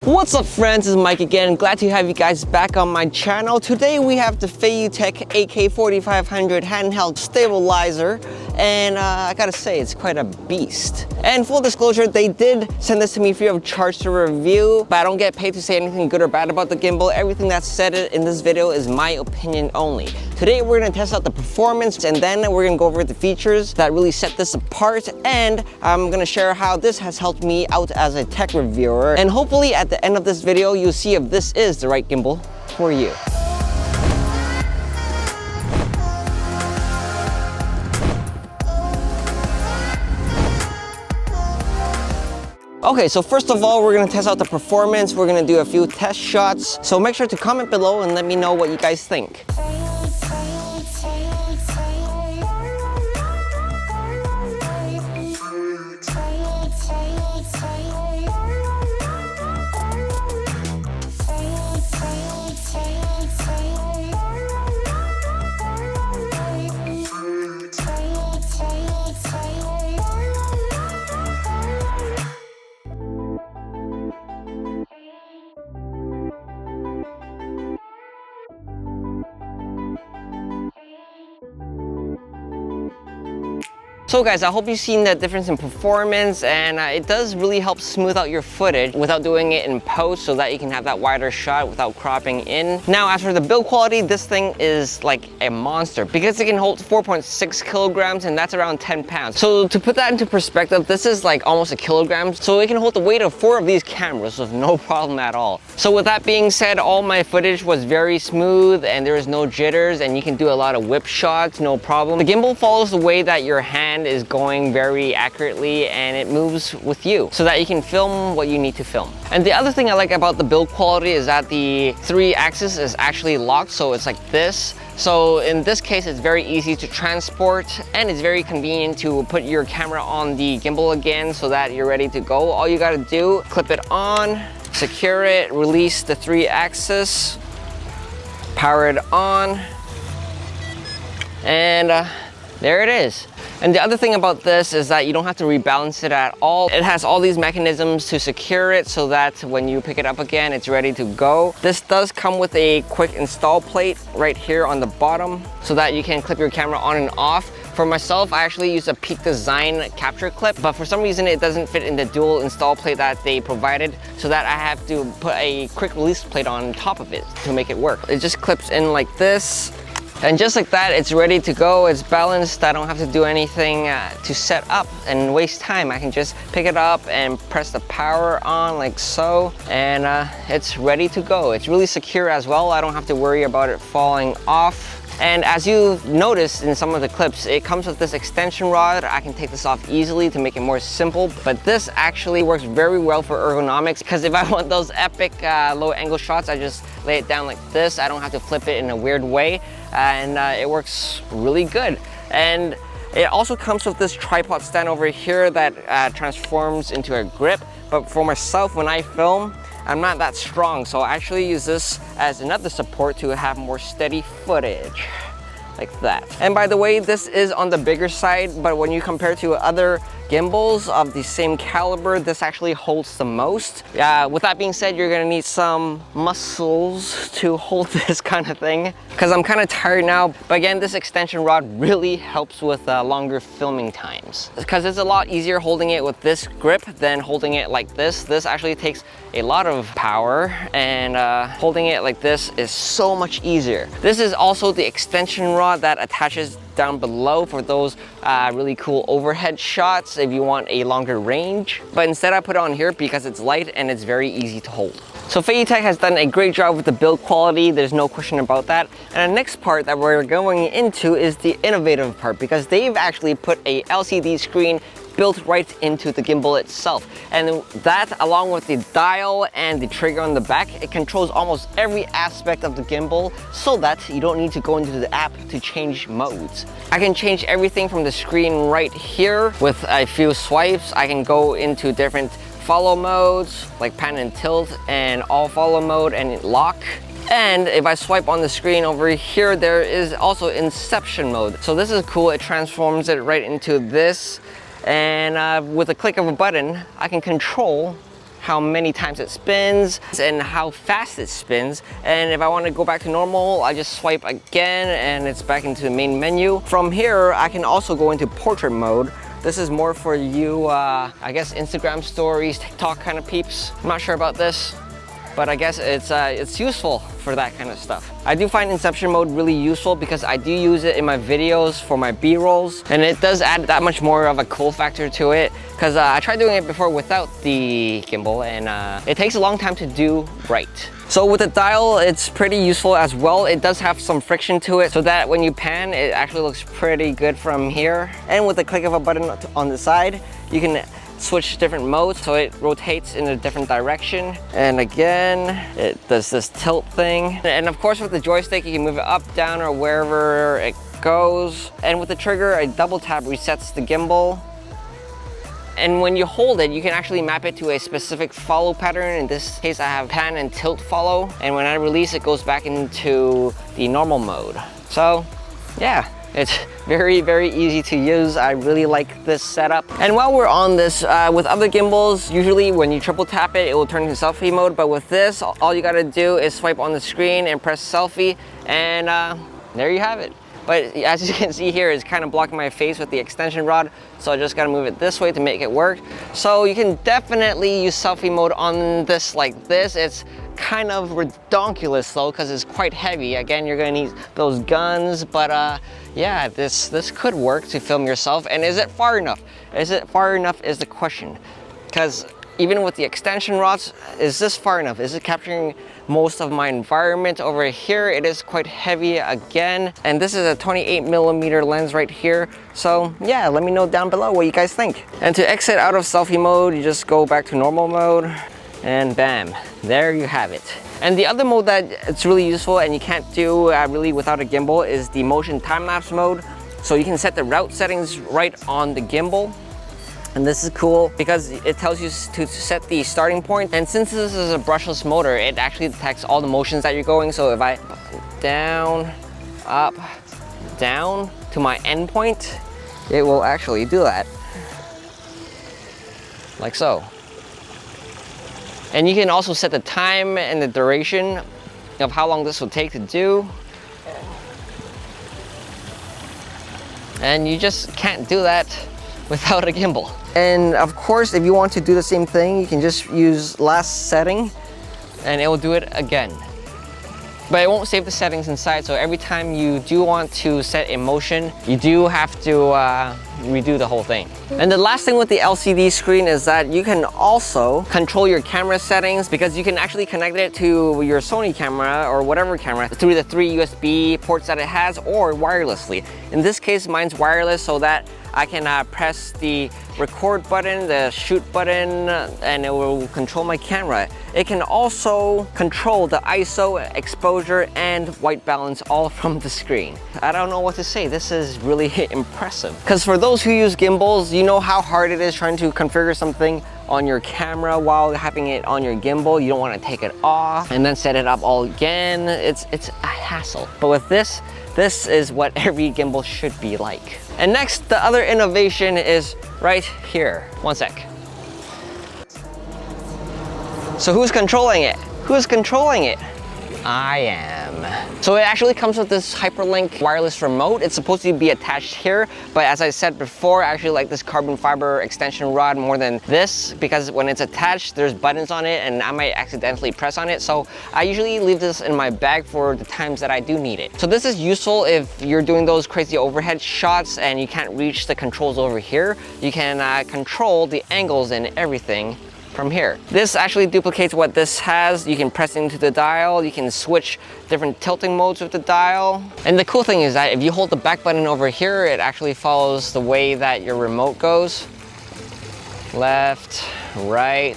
What's up friends, it's Mike again. Glad to have you guys back on my channel. Today we have the FeiyuTech AK4500 handheld stabilizer, and I gotta say it's quite a beast. And full disclosure, they did send this to me free of charge to review, but I don't get paid to say anything good or bad about the gimbal. Everything that's said in this video is my opinion only. Today we're gonna test out the performance, and then we're gonna go over the features that really set this apart, and I'm gonna share how this has helped me out as a tech reviewer. And hopefully at the end of this video, you'll see if this is the right gimbal for you. Okay, so first of all, we're gonna test out the performance. We're gonna do a few test shots. So make sure to comment below and let me know what you guys think. So guys, I hope you've seen the difference in performance, and it does really help smooth out your footage without doing it in post, so that you can have that wider shot without cropping in. Now, as for the build quality, this thing is like a monster because it can hold 4.6 kilograms, and that's around 10 pounds. So to put that into perspective, this is like almost a kilogram. So it can hold the weight of 4 of these cameras with no problem at all. So with that being said, all my footage was very smooth and there is no jitters, and you can do a lot of whip shots, no problem. The gimbal follows the way that your hand is going very accurately, and it moves with you so that you can film what you need to film. And the other thing I like about the build quality is that the 3-axis is actually locked, so it's like this. So in this case, it's very easy to transport, and it's very convenient to put your camera on the gimbal again so that you're ready to go. All you gotta do, clip it on, secure it, release the 3-axis, power it on, and there it is. And the other thing about this is that you don't have to rebalance it at all. It has all these mechanisms to secure it so that when you pick it up again, it's ready to go. This does come with a quick install plate right here on the bottom so that you can clip your camera on and off. For myself, I actually use a Peak Design capture clip, but for some reason it doesn't fit in the dual install plate that they provided, so that I have to put a quick release plate on top of it to make it work. It just clips in like this. And just like that, it's ready to go. It's balanced. I don't have to do anything to set up and waste time. I can just pick it up and press the power on like so, and it's ready to go. It's really secure as well. I don't have to worry about it falling off. And as you noticed in some of the clips, it comes with this extension rod. I can take this off easily to make it more simple, but this actually works very well for ergonomics, because if I want those epic low angle shots, I just lay it down like this. I don't have to flip it in a weird way, and it works really good. And it also comes with this tripod stand over here that transforms into a grip. But for myself, when I film, I'm not that strong, so I actually use this as another support to have more steady footage, like that. And by the way, this is on the bigger side, but when you compare to other gimbals of the same caliber, this actually holds the most. With that being said, you're gonna need some muscles to hold this kind of thing, because I'm kind of tired now. But again, this extension rod really helps with longer filming times, because it's a lot easier holding it with this grip than holding it like this. This actually takes a lot of power, and holding it like this is so much easier. This is also the extension rod that attaches down below for those really cool overhead shots if you want a longer range. But instead I put it on here because it's light and it's very easy to hold. So FeiyuTech has done a great job with the build quality, there's no question about that. And the next part that we're going into is the innovative part, because they've actually put a LCD screen built right into the gimbal itself. And that, along with the dial and the trigger on the back, it controls almost every aspect of the gimbal, so that you don't need to go into the app to change modes. I can change everything from the screen right here with a few swipes. I can go into different follow modes like pan and tilt, and all follow mode, and lock. And if I swipe on the screen over here, there is also Inception Mode. So this is cool. It transforms it right into this. And with a click of a button, I can control how many times it spins and how fast it spins. And if I want to go back to normal, I just swipe again and it's back into the main menu. From here, I can also go into portrait mode. This is more for you, I guess Instagram stories, TikTok kind of peeps. I'm not sure about this, but I guess it's useful for that kind of stuff. I do find Inception Mode really useful because I do use it in my videos for my B-rolls, and it does add that much more of a cool factor to it, because I tried doing it before without the gimbal, and it takes a long time to do right. So with the dial, it's pretty useful as well. It does have some friction to it so that when you pan, it actually looks pretty good from here. And with the click of a button on the side, you can switch different modes so it rotates in a different direction. And again, it does this tilt thing. And of course with the joystick, you can move it up, down, or wherever it goes. And with the trigger, a double tap resets the gimbal. And when you hold it, you can actually map it to a specific follow pattern. In this case, I have pan and tilt follow. And when I release, it goes back into the normal mode. So yeah, it's very, very easy to use. I really like this setup. And while we're on this, with other gimbals, usually when you triple tap it, it will turn into selfie mode. But with this, all you gotta do is swipe on the screen and press selfie, and there you have it. But as you can see here, it's kind of blocking my face with the extension rod, so I just gotta move it this way to make it work. So you can definitely use selfie mode on this like this. It's kind of redonkulous though, because it's quite heavy. Again, you're gonna need those guns, but yeah, this could work to film yourself. And is it far enough? Is it far enough is the question. Because even with the extension rods, is this far enough? Is it capturing most of my environment? Over here, it is quite heavy again. And this is a 28mm lens right here. So yeah, let me know down below what you guys think. And to exit out of selfie mode, you just go back to normal mode, and bam, there you have it. And the other mode that it's really useful and you can't do really without a gimbal is the motion time-lapse mode. So you can set the route settings right on the gimbal. And this is cool because it tells you to set the starting point. And since this is a brushless motor, it actually detects all the motions that you're going. So if I down, up, down to my end point, it will actually do that. Like so. And you can also set the time and the duration of how long this will take to do. And you just can't do that without a gimbal. And of course, if you want to do the same thing, you can just use last setting and it will do it again. But it won't save the settings inside, so every time you do want to set a motion, you do have to redo the whole thing. And the last thing with the LCD screen is that you can also control your camera settings, because you can actually connect it to your Sony camera or whatever camera through the 3 USB ports that it has, or wirelessly. In this case, mine's wireless, so that I can press the record button, the shoot button, and it will control my camera. It can also control the ISO, exposure, and white balance all from the screen. I don't know what to say. This is really impressive. Because for those who use gimbals, you know how hard it is trying to configure something on your camera while having it on your gimbal. You don't want to take it off and then set it up all again. It's a hassle. But with this is what every gimbal should be like. And next, the other innovation is right here. One sec. So who's controlling it? Who's controlling it? I am. So it actually comes with this hyperlink wireless remote. It's supposed to be attached here, but as I said before, I actually like this carbon fiber extension rod more than this, because when it's attached, there's buttons on it and I might accidentally press on it. So I usually leave this in my bag for the times that I do need it. So this is useful if you're doing those crazy overhead shots and you can't reach the controls over here. You can control the angles and everything from here. This actually duplicates what this has. You can press into the dial, you can switch different tilting modes with the dial. And the cool thing is that if you hold the back button over here, it actually follows the way that your remote goes. Left, right.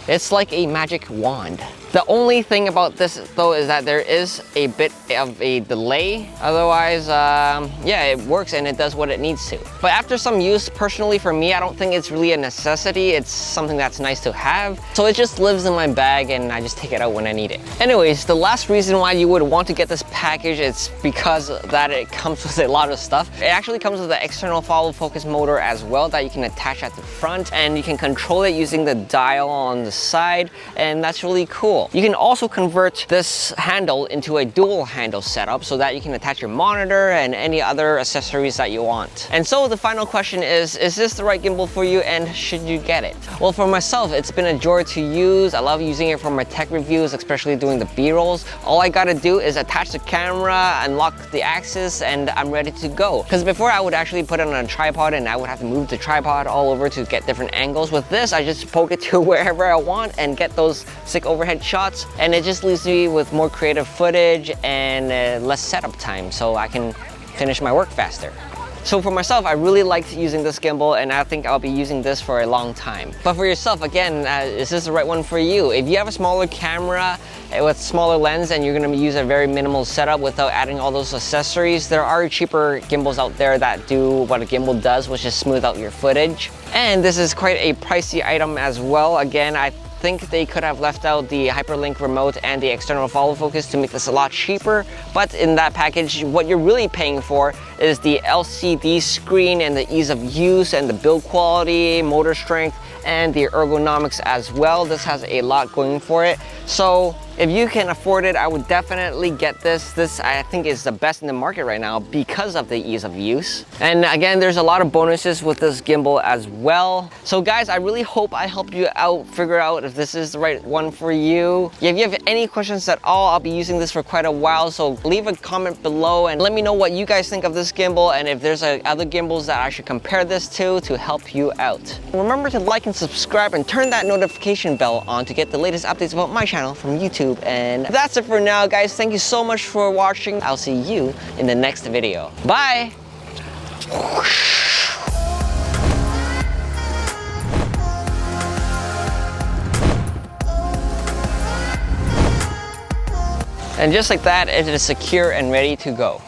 It's like a magic wand. The only thing about this though is that there is a bit of a delay. Otherwise, yeah, it works and it does what it needs to. But after some use, personally for me, I don't think it's really a necessity. It's something that's nice to have. So it just lives in my bag and I just take it out when I need it. Anyways, the last reason why you would want to get this package is because that it comes with a lot of stuff. It actually comes with an external follow focus motor as well that you can attach at the front, and you can control it using the dial on the side, and that's really cool. You can also convert this handle into a dual handle setup so that you can attach your monitor and any other accessories that you want. And so the final question is this the right gimbal for you and should you get it? Well, for myself, it's been a joy to use. I love using it for my tech reviews, especially doing the B-rolls. All I gotta do is attach the camera, unlock the axis, and I'm ready to go. Because before I would actually put it on a tripod and I would have to move the tripod all over to get different angles. With this, I just poke it to wherever I want and get those sick overhead shots, and it just leaves me with more creative footage and less setup time so I can finish my work faster. So for myself, I really liked using this gimbal and I think I'll be using this for a long time. But for yourself, again, is this the right one for you? If you have a smaller camera with smaller lens and you're gonna use a very minimal setup without adding all those accessories, there are cheaper gimbals out there that do what a gimbal does, which is smooth out your footage. And this is quite a pricey item as well. Again, I think they could have left out the hyperlink remote and the external follow focus to make this a lot cheaper, but in that package what you're really paying for is the LCD screen and the ease of use and the build quality, motor strength, and the ergonomics as well. This has a lot going for it. So if you can afford it, I would definitely get this. This I think is the best in the market right now because of the ease of use. And again, there's a lot of bonuses with this gimbal as well. So guys, I really hope I helped you out, figure out if this is the right one for you. If you have any questions at all, I'll be using this for quite a while, so leave a comment below and let me know what you guys think of this gimbal and if there's other gimbals that I should compare this to help you out. Remember to like and subscribe and turn that notification bell on to get the latest updates about my channel from YouTube. And that's it for now, guys. Thank you so much for watching. I'll see you in the next video. Bye! And just like that, it is secure and ready to go.